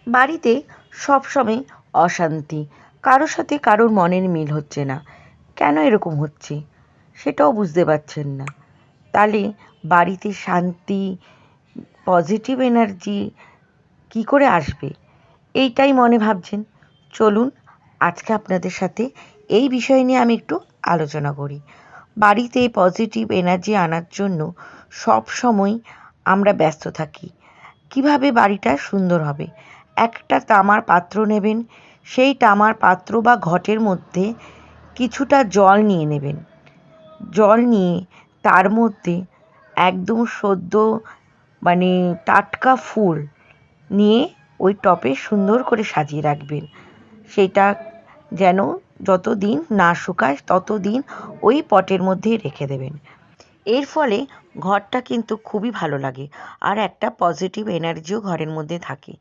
বাড়িতে সবসময় অশান্তি, কারোর সাথে কারোর মনের মিল হচ্ছে না, কেন এরকম হচ্ছে সেটাও বুঝতে পারছেন না। তাহলে বাড়িতে শান্তি, পজিটিভ এনার্জি কী করে আসবে, এইটাই মনে ভাবছেন। চলুন আজকে আপনাদের সাথে এই বিষয় নিয়ে আমি একটু আলোচনা করি। বাড়িতে পজিটিভ এনার্জি আনার জন্য সব সময় আমরা ব্যস্ত থাকি। কিভাবে বাড়িটা সুন্দর হবে? একটা তামার পাত্র নেবেন, সেই তামার পাত্র বা ঘটের মধ্যে কিছুটা জল নিয়ে নেবেন। জল নিয়ে তার মধ্যে একদম সদ্য টাটকা ফুল নিয়ে ওই টবে সুন্দর করে সাজিয়ে রাখবেন। সেটা যেন যতদিন না শুকায় ততদিন ওই পটের মধ্যেই রেখে দেবেন। এর ফলে ঘরটা কিন্তু খুবই ভালো লাগে আর একটা পজিটিভ এনার্জিও ঘরের মধ্যে থাকে।